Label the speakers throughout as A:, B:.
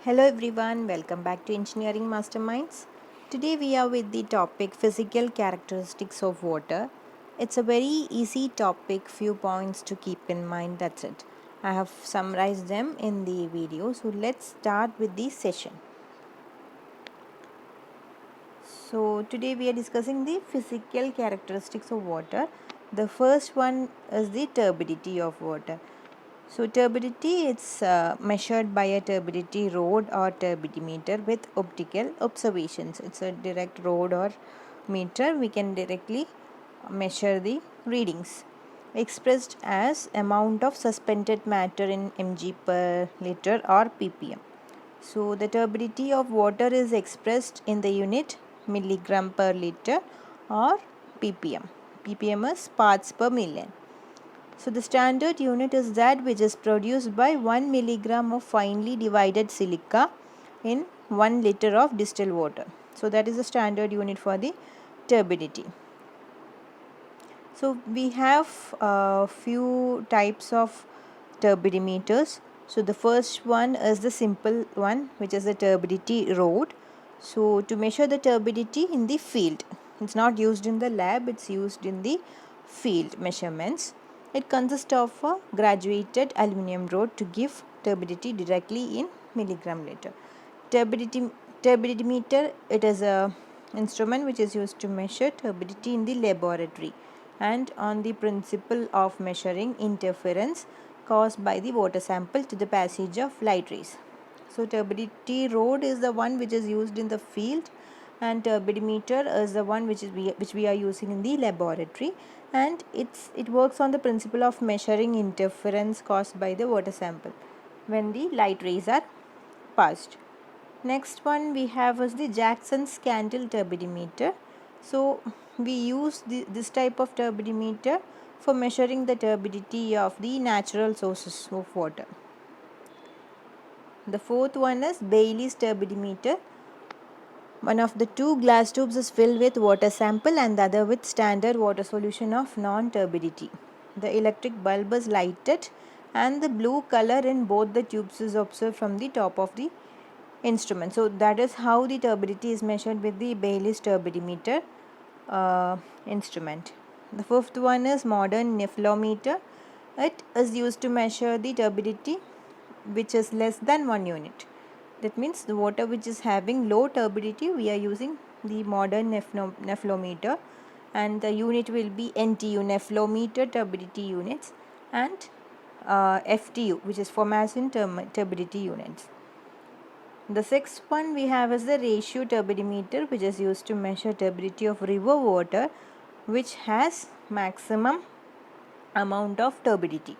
A: Hello everyone, welcome back to Engineering Masterminds. Today we are with the topic physical characteristics of water. It's a very easy topic, few points to keep in mind, that's it. I have summarized them in the video, so let's start with the session. So today we are discussing the physical characteristics of water. The first one is the turbidity of water. So turbidity is measured by a turbidity rod or turbidimeter with optical observations. It's a direct rod or meter. We can directly measure the readings. Expressed as amount of suspended matter in mg per liter or ppm. So the turbidity of water is expressed in the unit milligram per liter or ppm. ppm is parts per million. So the standard unit is that which is produced by 1 milligram of finely divided silica in 1 liter of distilled water. So that is the standard unit for the turbidity. So we have a few types of turbidimeters. So the first one is the simple one, which is the turbidity rod. So to measure the turbidity in the field, it's not used in the lab, it's used in the field measurements. It consists of a graduated aluminum rod to give turbidity directly in milligram liter. Turbidimeter, it is a instrument which is used to measure turbidity in the laboratory and on the principle of measuring interference caused by the water sample to the passage of light rays. So turbidity rod is the one which is used in the field, and turbidimeter is the one which we are using in the laboratory, and it works on the principle of measuring interference caused by the water sample when the light rays are passed. Next one we have is the Jackson's candle turbidimeter. So we use this type of turbidimeter for measuring the turbidity of the natural sources of water. The fourth one is Bailey's turbidimeter. One of the two glass tubes is filled with water sample and the other with standard water solution of non-turbidity. The electric bulb is lighted and the blue color in both the tubes is observed from the top of the instrument. So that is how the turbidity is measured with the Bailey's turbidimeter instrument. The fifth one is modern nephlometer. It is used to measure the turbidity which is less than 1 unit. That means the water which is having low turbidity, we are using the modern nephlometer, and the unit will be NTU, nephlometer turbidity units, and FTU, which is formation turbidity units. The sixth one we have is the ratio turbidimeter, which is used to measure turbidity of river water which has maximum amount of turbidity.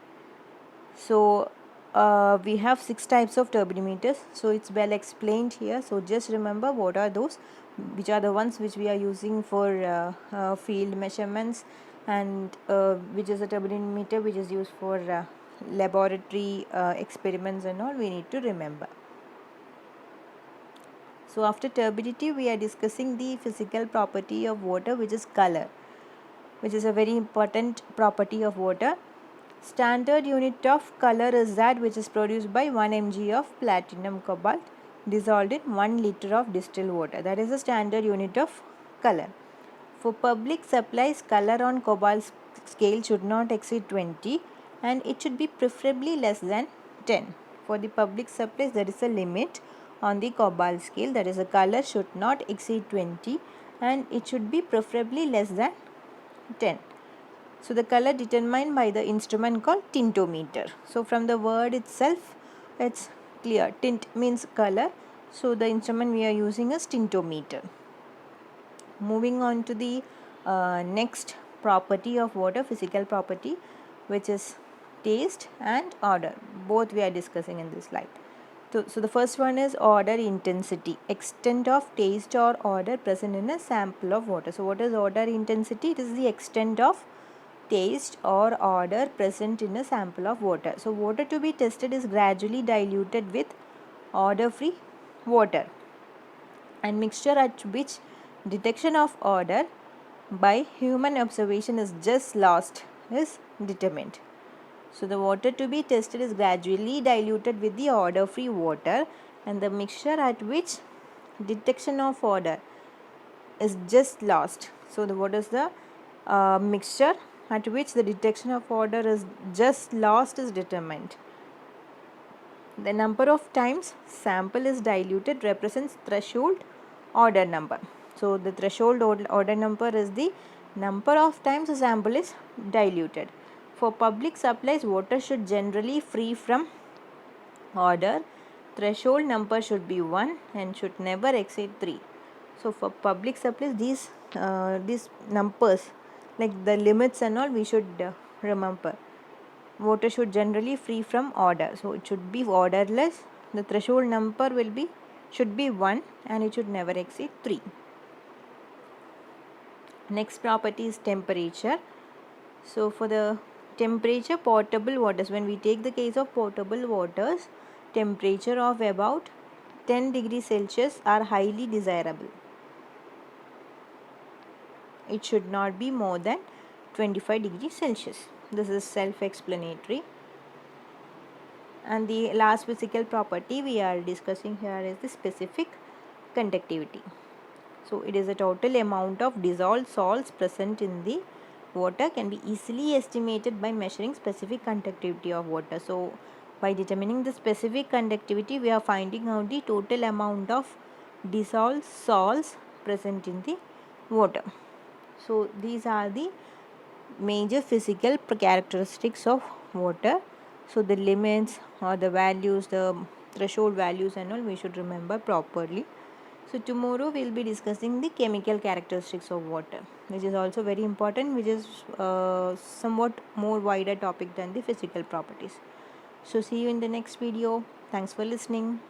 A: So we have 6 types of turbidimeters, so it's well explained here. So just remember what are those, which are the ones which we are using for field measurements, and which is a turbidimeter which is used for laboratory experiments and all, we need to remember. So after turbidity we are discussing the physical property of water, which is color, which is a very important property of water. Standard unit of color is that which is produced by 1 mg of platinum cobalt dissolved in 1 liter of distilled water. That is the standard unit of color. For public supplies, color on cobalt scale should not exceed 20 and it should be preferably less than 10. For the public supplies, there is a limit on the cobalt scale, that is the color should not exceed 20 and it should be preferably less than 10. So the color determined by the instrument called tintometer. So from the word itself, it's clear. Tint means color. So the instrument we are using is tintometer. Moving on to the next property of water, physical property, which is taste and odor. Both we are discussing in this slide. So the first one is odor intensity, extent of taste or odor present in a sample of water. So what is odor intensity? It is the extent of taste or odor present in a sample of water. So water to be tested is gradually diluted with odor free water, and mixture at which detection of odor by human observation is just lost is determined. So the water to be tested is gradually diluted with the odor free water, and the mixture at which detection of odor is just lost. So what is the mixture at which the detection of odor is just lost is determined. The number of times sample is diluted represents threshold order number. So the threshold order number is the number of times a sample is diluted. For public supplies, water should generally free from odor. Threshold number should be 1 and should never exceed 3. So for public supplies, these numbers like the limits and all we should remember. Water should generally free from odor, so it should be odorless. The threshold number should be 1 and it should never exceed 3. Next property is temperature. So for the temperature, potable waters, when we take the case of potable waters, temperature of about 10 degrees Celsius are highly desirable. It should not be more than 25 degrees Celsius. This is self-explanatory. And the last physical property we are discussing here is the specific conductivity. So it is a total amount of dissolved salts present in the water can be easily estimated by measuring specific conductivity of water. So by determining the specific conductivity, we are finding out the total amount of dissolved salts present in the water. So these are the major physical characteristics of water. So the limits or the values, the threshold values and all we should remember properly. So tomorrow we will be discussing the chemical characteristics of water, which is also very important, which is somewhat more wider topic than the physical properties. So see you in the next video. Thanks for listening.